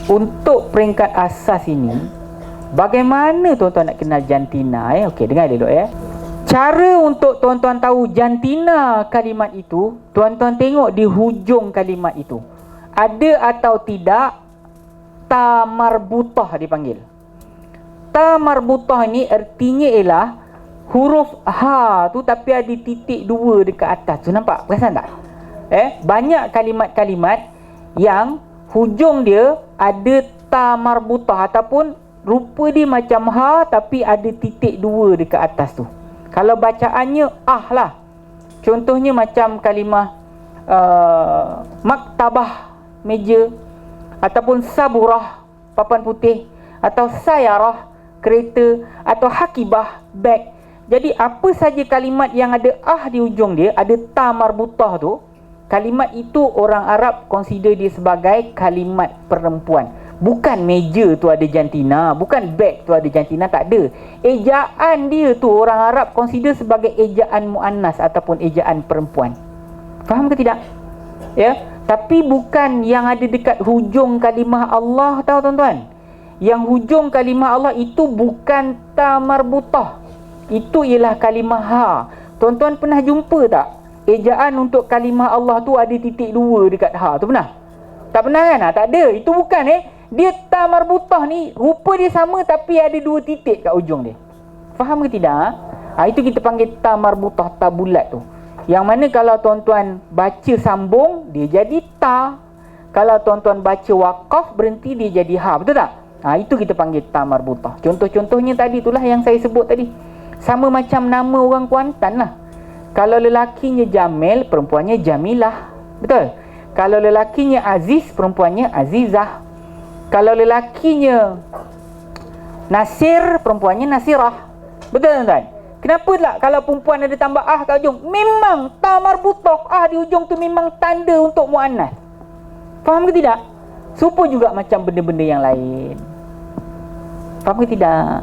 Untuk peringkat asas ini, bagaimana tuan-tuan nak kenal jantina? Okey, dengar dulu ya. Cara untuk tuan-tuan tahu jantina kalimat itu, tuan-tuan tengok di hujung kalimat itu. Ada atau tidak ta marbutah dipanggil. Ta marbutah ni artinya ialah huruf ha tu tapi ada titik dua dekat atas tu. Nampak? Perasan tak? Banyak kalimat-kalimat yang hujung dia ada ta marbutah ataupun rupa dia macam ha tapi ada titik dua dekat atas tu. Kalau bacaannya lah. Contohnya macam kalimah maktabah, meja, ataupun saburah, papan putih, atau sayarah, kereta, atau hakibah, beg. Jadi apa saja kalimat yang ada di ujung dia, ada ta marbutah tu, kalimat itu orang Arab consider dia sebagai kalimat perempuan. Bukan meja tu ada jantina, bukan beg tu ada jantina, tak ada. Ejaan dia tu orang Arab consider sebagai ejaan muannas ataupun ejaan perempuan. Faham ke tidak? Ya, tapi bukan yang ada dekat hujung kalimah Allah, tahu tuan-tuan. Yang hujung kalimah Allah itu bukan ta marbutah. Itu ialah kalimah ha. Tuan-tuan pernah jumpa tak? Ejaan untuk kalimah Allah tu ada titik dua dekat ha tu, pernah? Tak pernah kan? Tak ada. Itu bukan dia ta marbutah ni rupa dia sama tapi ada dua titik kat ujung dia. Faham ke tidak? Itu kita panggil ta marbutah, ta bulat tu. Yang mana kalau tuan-tuan baca sambung dia jadi ta. Kalau tuan-tuan baca waqaf berhenti dia jadi ha. Betul tak? Itu kita panggil ta marbutah. Contoh-contohnya tadi itulah yang saya sebut tadi. Sama macam nama orang Kuantan lah. Kalau lelakinya Jamil, perempuannya Jamilah. Betul? Kalau lelakinya Aziz, perempuannya Azizah. Kalau lelakinya Nasir, perempuannya Nasirah. Betul tuan-tuan? Kenapa tak kalau perempuan ada tambah kat ujung? Memang ta marbutah di ujung tu memang tanda untuk muannas. Faham ke tidak? Serupa juga macam benda-benda yang lain. Faham ke tidak?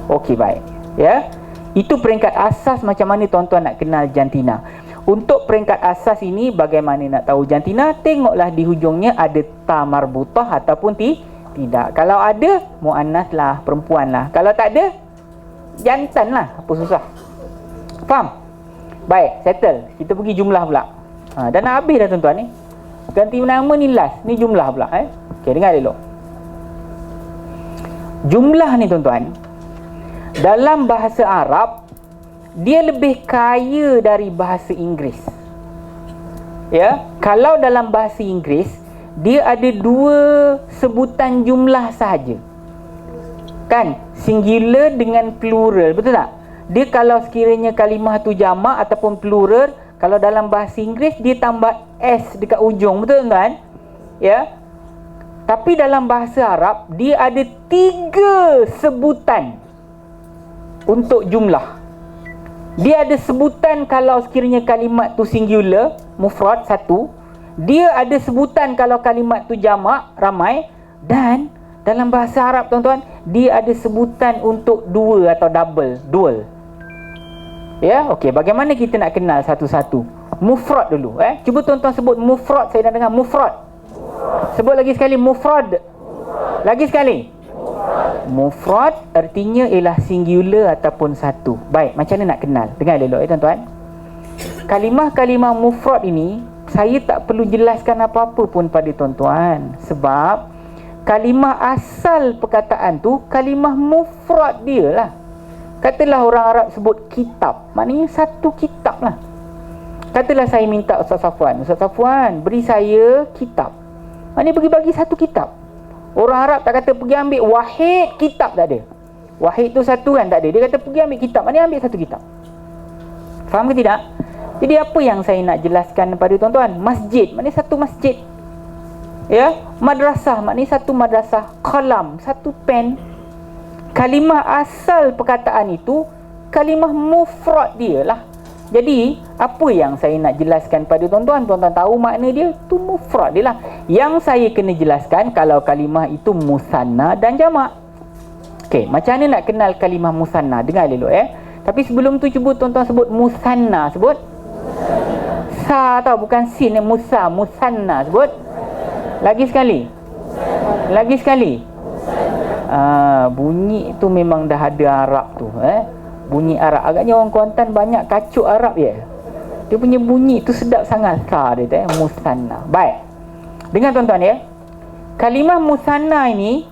Okey, baik. Ya. Itu peringkat asas macam mana tuan-tuan nak kenal jantina. Untuk peringkat asas ini, bagaimana nak tahu jantina? Tengoklah di hujungnya ada ta marbutah ataupun tidak. Kalau ada, muannas lah, perempuan lah. Kalau tak ada, jantan lah. Apa susah? Faham? Baik, settle. Kita pergi jumlah pula. Dah nak habis dah tuan-tuan ni. Ganti nama ni last. Ni jumlah pula. Okey, dengar dulu. Jumlah ni tuan-tuan, dalam bahasa Arab, dia lebih kaya dari bahasa Inggeris. Ya, kalau dalam bahasa Inggeris dia ada dua sebutan jumlah sahaja. Kan? Singular dengan plural, betul tak? Dia kalau sekiranya kalimah tu jamak ataupun plural, kalau dalam bahasa Inggeris dia tambah s dekat ujung, betul kan? Ya. Tapi dalam bahasa Arab dia ada tiga sebutan untuk jumlah. Dia ada sebutan kalau sekiranya kalimat tu singular, mufrad, satu. Dia ada sebutan kalau kalimat tu jamak, ramai. Dan dalam bahasa Arab tuan-tuan, dia ada sebutan untuk dua atau double, dual. Ya, okey. Bagaimana kita nak kenal satu-satu? Mufrad dulu. Cuba tuan-tuan sebut mufrad. Saya dah dengar mufrad. Sebut lagi sekali mufrad. Lagi sekali. Mufrad artinya ialah singular ataupun satu. Baik, macam mana nak kenal? Dengar dulu tuan-tuan. Kalimah-kalimah mufrad ini saya tak perlu jelaskan apa-apa pun pada tuan-tuan, sebab kalimah asal perkataan tu kalimah mufrad dia lah. Katalah orang Arab sebut kitab, maknanya satu kitab lah. Katalah saya minta Ustaz Safwan beri saya kitab, maknanya bagi-bagi satu kitab. Orang Arab tak kata pergi ambil wahid kitab, tak ada. Wahid tu satu kan, tak ada. Dia kata pergi ambil kitab, maknanya ambil satu kitab. Faham ke tidak? Jadi apa yang saya nak jelaskan kepada tuan-tuan? Masjid, maknanya satu masjid. Ya, madrasah, maknanya satu madrasah. Qalam, satu pen. Kalimah asal perkataan itu kalimah mufrad dia lah. Jadi apa yang saya nak jelaskan pada tuan-tuan? Tuan-tuan tahu makna dia? Tu mufrad dia lah. Yang saya kena jelaskan kalau kalimah itu musanna dan jamak. Okey, macam mana nak kenal kalimah musanna? Dengar dulu Tapi sebelum tu cuba tuan-tuan sebut musanna. Sebut sa tau, bukan sin, musa, musanna. Sebut lagi sekali. Lagi sekali. Bunyi tu memang dah ada Arab tu. Bunyi Arab. Agaknya orang Kuantan banyak kacuk Arab ya. Dia punya bunyi tu sedap sangat. Dia tu musanna. Baik. Dengar tuan-tuan ya. Kalimah musanna ini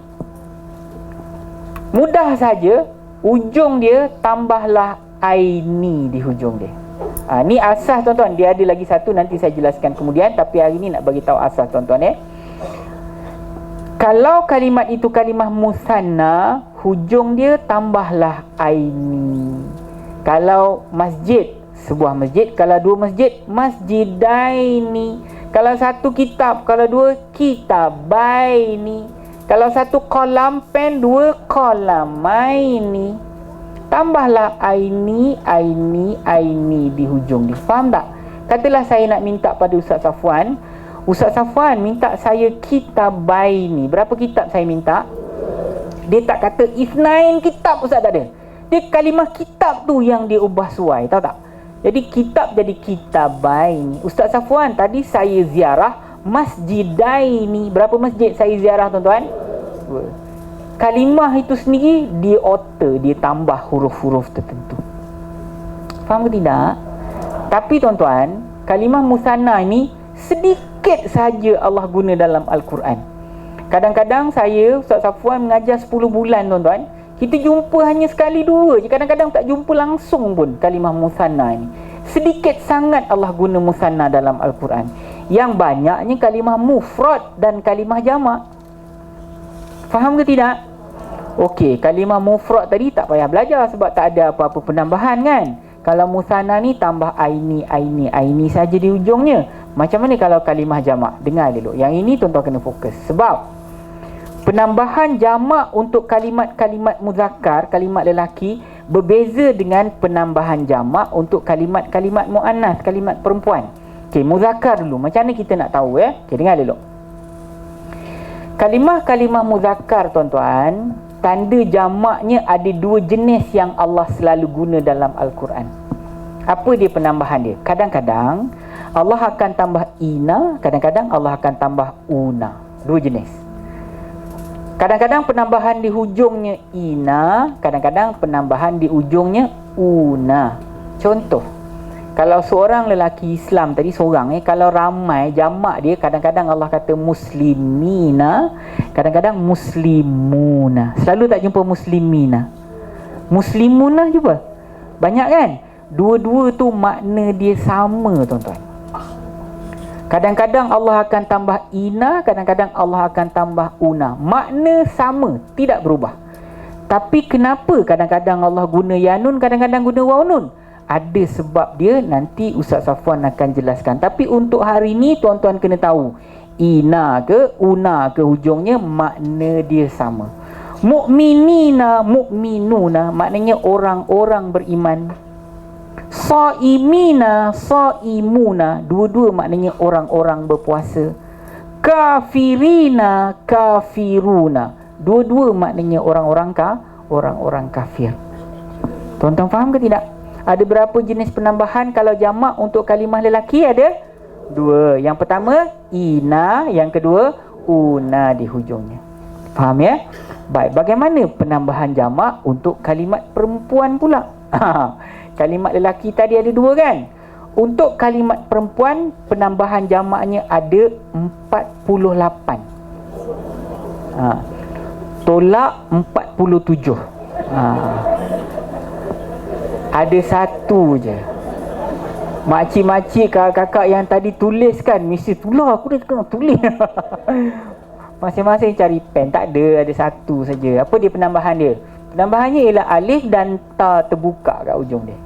mudah saja. Ujung dia tambahlah aini di hujung dia. Ni asas tuan-tuan. Dia ada lagi satu, nanti saya jelaskan kemudian. Tapi hari ni nak bagi tahu asas tuan-tuan ya. Kalau kalimat itu kalimah musanna, hujung dia tambahlah aini. Kalau masjid, sebuah masjid. Kalau dua masjid, masjidaini. Kalau satu kitab, kalau dua kitabaini. Kalau satu kolam pen, dua kolamaini. Tambahlah aini, aini, aini di hujung dia. Faham tak? Katalah saya nak minta pada Ustaz Safwan. Ustaz Safwan minta saya kitabaini. Berapa kitab saya minta? Dia tak kata isnain kitab, Ustaz tak ada. Dia kalimah kitab tu yang dia ubah suai. Tahu tak? Jadi kitab jadi kitabaini. Ustaz Safwan, tadi saya ziarah masjidaini. Berapa masjid saya ziarah tuan-tuan? Dua. Kalimah itu sendiri dia alter, dia tambah huruf-huruf tertentu. Faham ke tidak? Tapi tuan-tuan, kalimah musanna ini sedikit saja Allah guna dalam Al-Quran. Kadang-kadang saya, Ustaz Safwan mengajar 10 bulan tuan-tuan, kita jumpa hanya sekali dua je. Kadang-kadang tak jumpa langsung pun kalimah musanna ini. Sedikit sangat Allah guna musanna dalam Al-Quran. Yang banyaknya kalimah mufrad dan kalimah jamak. Faham ke tidak? Okey, kalimah mufrad tadi tak payah belajar sebab tak ada apa-apa penambahan kan. Kalau musanna ni tambah aini, aini, aini saja di hujungnya. Macam mana kalau kalimah jamak? Dengar dulu. Yang ini tuan-tuan kena fokus. Sebab penambahan jamak untuk kalimat-kalimat muzakkar, kalimat lelaki, berbeza dengan penambahan jamak untuk kalimat-kalimat muannas, kalimat perempuan. Okey, muzakkar dulu. Macam mana kita nak tahu ya? Okey, dengar dulu. Kalimah-kalimah muzakkar tuan-tuan, tanda jamaknya ada dua jenis yang Allah selalu guna dalam Al-Quran. Apa dia penambahan dia? Kadang-kadang Allah akan tambah ina, kadang-kadang Allah akan tambah una. Dua jenis. Kadang-kadang penambahan di hujungnya ina, kadang-kadang penambahan di ujungnya una. Contoh, kalau seorang lelaki Islam tadi seorang kalau ramai jamak dia, kadang-kadang Allah kata muslimina, kadang-kadang muslimuna. Selalu tak jumpa muslimina. Muslimuna jumpa. Banyak kan? Dua-dua tu makna dia sama tuan-tuan. Kadang-kadang Allah akan tambah ina, kadang-kadang Allah akan tambah una. Makna sama, tidak berubah. Tapi kenapa kadang-kadang Allah guna yanun, kadang-kadang guna waunun? Ada sebab dia, nanti Ustaz Safwan akan jelaskan. Tapi untuk hari ni tuan-tuan kena tahu, ina ke una ke hujungnya makna dia sama. Mukminina, mukminuna maknanya orang-orang beriman. Saimina, saimuna, dua-dua maknanya orang-orang berpuasa. Kafirina, kafiruna, dua-dua maknanya orang-orang kafir. Tuan-tuan faham ke tidak? Ada berapa jenis penambahan kalau jamak untuk kalimah lelaki? Ada dua. Yang pertama ina, yang kedua una di hujungnya. Faham ya? Baik, bagaimana penambahan jamak untuk kalimat perempuan pula? Kalimat lelaki tadi ada dua kan? Untuk kalimat perempuan, penambahan jamaknya ada 48. Tolak 47. Ada satu je. Makcik-makcik, kakak-kakak yang tadi tulis kan, mesti tulah, aku dah kena tulis. Masing-masing cari pen. Tak ada satu saja. Apa dia penambahan dia? Penambahannya ialah alif dan ta terbuka kat ujung dia.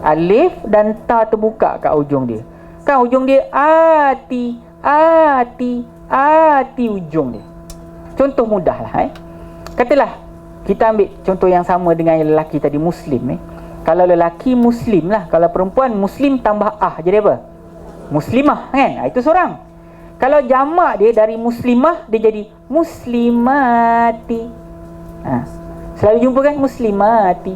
Alif dan ta terbuka kat ujung dia. Kan ujung dia ati, ati, ati ujung dia. Contoh mudah lah. Katalah kita ambil contoh yang sama dengan yang lelaki tadi, muslim. Kalau lelaki muslim lah, kalau perempuan muslim tambah jadi apa? Muslimah kan? Itu seorang. Kalau jamak dia dari muslimah, dia jadi muslimati. Selalu jumpa kan muslimati.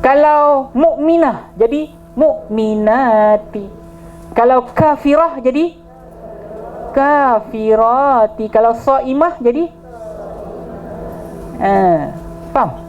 Kalau mukminah jadi mukminati. Kalau kafirah jadi kafirati. Kalau saimah jadi faham?